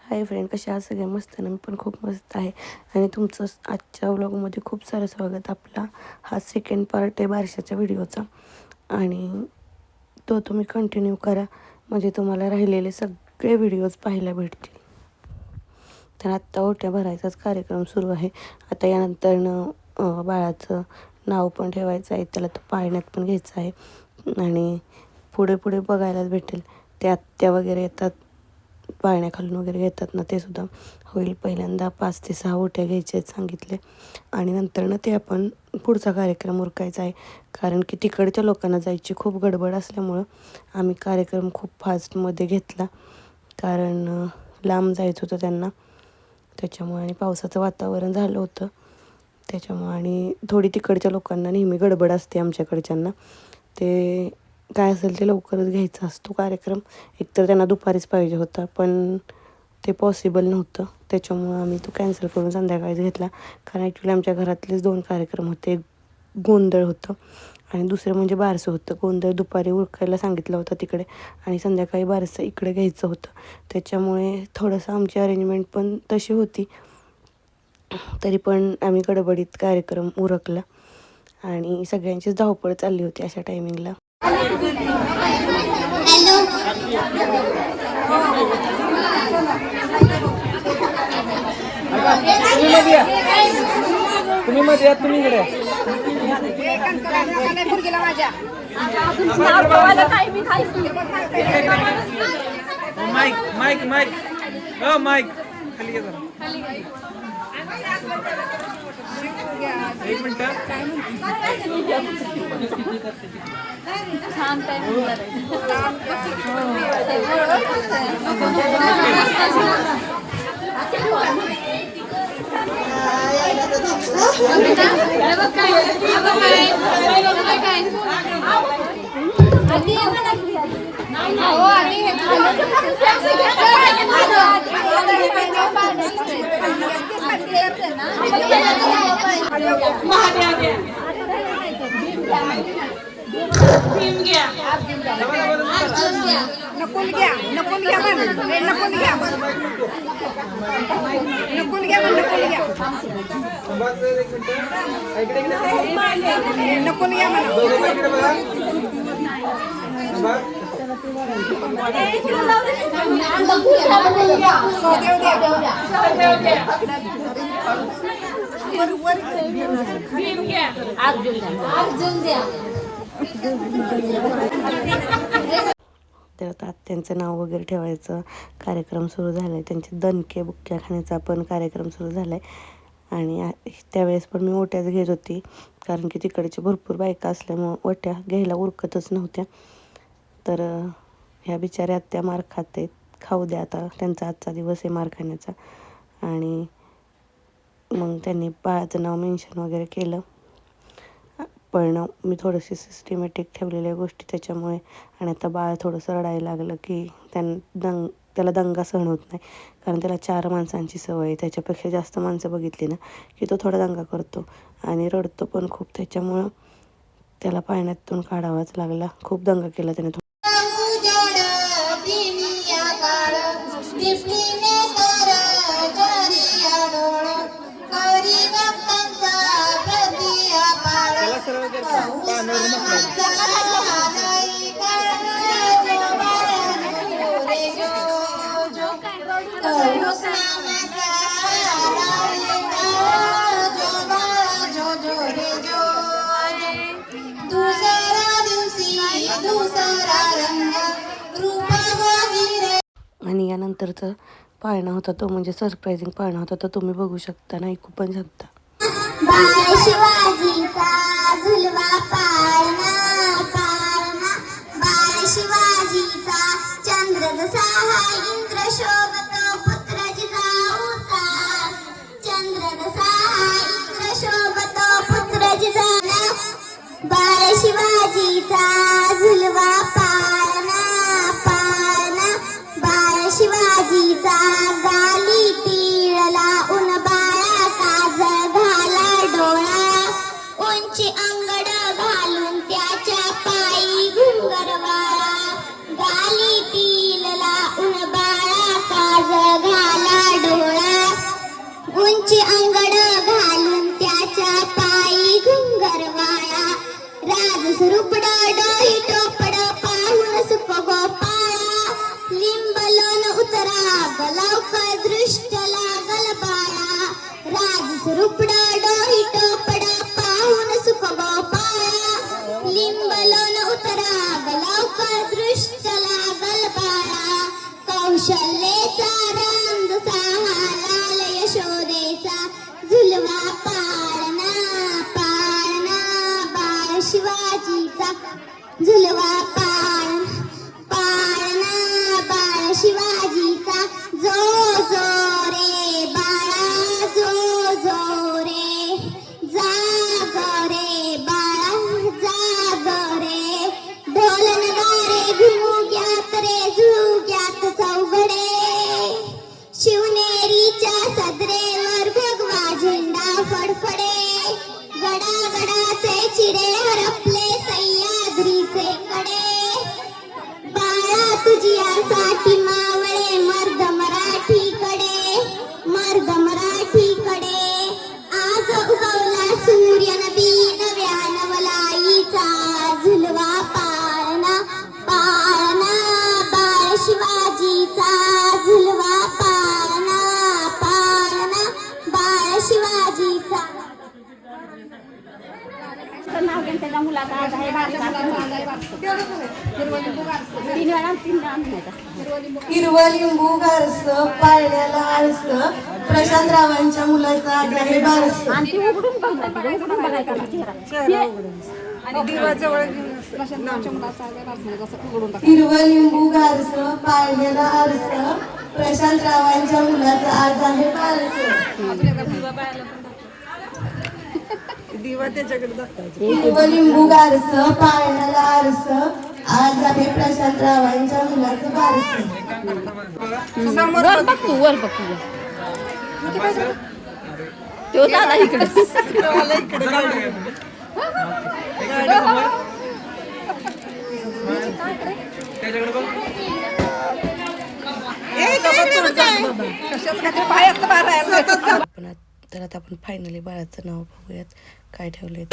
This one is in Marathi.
हाय फ्रेंड, कशा आहात सगळे? मस्त ना? मी पण खूप मस्त आहे. आणि तुमचं आजच्या व्लॉगमध्ये खूप सारं स्वागत. आपला हा सेकंड पार्ट आहे बारशाच्या व्हिडिओचा आणि तो तुम्ही कंटिन्यू करा, म्हणजे तुम्हाला राहिलेले सगळे व्हिडिओज पाहायला भेटतील. तर आत्ता ओट्या भरायचाच कार्यक्रम सुरू आहे. आता यानंतरनं बाळाचं नाव पण ठेवायचं आहे, त्याला तो पाळण्यात पण घ्यायचं आहे आणि पुढे पुढे बघायलाच भेटेल. ते आत्या वगैरे येतात, पाळण्याखालून वगैरे घेतात ना, ते सुद्धा होईल. पहिल्यांदा 5 ते 6 ओट्या घ्यायचे आहेत सांगितले आणि नंतरनं ते आपण पुढचा कार्यक्रम उरकायचा आहे. कारण की तिकडच्या लोकांना जायची खूप गडबड असल्यामुळं आम्ही कार्यक्रम खूप फास्टमध्ये घेतला, कारण लांब जायचं होतं त्यांना त्याच्यामुळे, आणि पावसाचं वातावरण झालं होतं त्याच्यामुळं. आणि थोडी तिकडच्या लोकांना नेहमी गडबड असते, आमच्याकडच्यांना ते काय असेल ते लवकरच घ्यायचा असतो कार्यक्रम. एकतर त्यांना दुपारीच पाहिजे होता, पण ते पॉसिबल नव्हतं, त्याच्यामुळं आम्ही तो कॅन्सल करून संध्याकाळीच घेतला. कारण ॲक्च्युली आमच्या घरातलेच 2 कार्यक्रम होते. एक गोंधळ होतं आणि दुसरं म्हणजे बारसं होतं. गोंधळ दुपारी उरकायला सांगितलं होतं तिकडे आणि संध्याकाळी बारसं इकडे घ्यायचं होतं. त्याच्यामुळे थोडंसं आमची अरेंजमेंट पण तशी होती. तरी पण आम्ही गडबडीत कार्यक्रम उरकला आणि सगळ्यांचीच धावपळ चालली होती अशा टायमिंगला. तुम्ही मध्ये या, तुम्ही इकडे माईक माईक माईक माईक खाली घे जरा. एक मिनिट. नकुल घ्या नकुल घ्या म्हण नकुल घ्या नकुल घ्या म्हण नकुल घ्या नकुल घ्या म्हण तर आता त्यांचं नाव वगैरे ठेवायचं कार्यक्रम सुरू झाला आहे. त्यांचे दणके बुक्क्या खाण्याचा पण कार्यक्रम सुरू झाला आहे. आणि त्यावेळेस पण मी ओट्याच घेत होती, कारण की तिकडचे भरपूर बायका असल्यामुळं ओट्या घ्यायला उरकतच नव्हत्या. तर ह्या बिचाऱ्या आत्या मार खाते, खाऊ द्या आता, त्यांचा आजचा दिवस आहे मार खाण्याचा. आणि मग त्यांनी बाळाचं नाव मेन्शन वगैरे केलं, पण मी थोडीशी सिस्टमॅटिक ठेवलेल्या गोष्टी त्याच्यामुळे. आणि आता बाळ थोडंसं रडायला लागलं की त्याला दंगा सहन होत नाही, कारण त्याला 4 माणसांची सवय आहे. त्याच्यापेक्षा जास्त माणसं बघितली ना की तो थोडा दंगा करतो आणि रडतो पण खूप. त्याच्यामुळं त्याला पाळण्यातून काढावाच लागला. खूप दंगा केला त्याने. आणि यानंतरचा पाळणा होता तो म्हणजे सरप्रायझिंग पाळणा होता, तर तुम्ही बघू शकता ना, ऐकू पण शकता. बाळ शिवाजीचा झुलवा पाळणा पाळणा, बाळ शिवाजीचा चंद्र जसा हाय इंद्र शोभतो पुत्र जिजाऊचा, चंद्र जसा हाय इंद्र शोभतो पुत्र जिजाऊचा, बाळ शिवाजीचा झुलवा पाळणा पाळणा, बाळ शिवाजीचा गाली टिळला उन बाळा काजळ घाला डोळा, उंची अंगड घालून त्याच्या पायी घुंगरवाळा, गाली टिळला उन बाळा काजळ घाला उंची अंगड घालून त्याच्या पायी घुंगरवाळा राजस रुपड डोई टोपड पाहून सुख गोपाळा लिंब लोन उतरा लवकर दृष्ट लागल बाळा राजस रुपड डोई टोपड पाहून सुख गोपाळा लिंब लोन उतरा लवकर दृष्ट लागल बाळा कौशल्येचा रंग साहालाल यशोदेचा झुलवा पाळणा पाळणा बाळ शिवाजीचा झुलवा पाळणा बाळ शिवाजीचा जो जो रे बाळा जो जो रे जाग रे बाळा जाग रे ढोल नगारे घुग्यात रे झुग्यात चौघडे शिवनेरीच्या सदरेवर भगवा झेंडा फडफडे गडागडाचे चिरे हरपले सह्याद्रीचे कडे बाळा तुझ्यासाठी मावळे मर्द मराठीकडे आज उगवला सूर्य नबी नव्या नवलाईचा झुलवा पाळणा पाळणा बाळ शिवाजीचा झुलवा पाळणा पाळणा बाळ शिवाजीचा नाव घेऊन त्याच्या मुलाचा आज आहे बारसा. 3 वेळा 3 वेळा म्हणायचा. हिरवं लिंबू गारस पाळण्याला आळस प्रशांतरावांच्या मुलाचा आज आहे बारस आणि ती उघडून बघणार उघडून बघायचं चेहरा. हिरवं लिंबू गारस पाळण्याला आळस प्रशांतरावांच्या मुलाचा आज आहे बारस हिरवं लिंबू गारस पाळण्याला आरस आज आहे प्रशांतरावांच्या मुलाचं बारस वर बघ तू वर बघ तुझ्या तो दादा इकडे त्याच्याकडे बघ. तर आता आपण फायनली बाळाचं नाव बघूयात काय ठेवलंय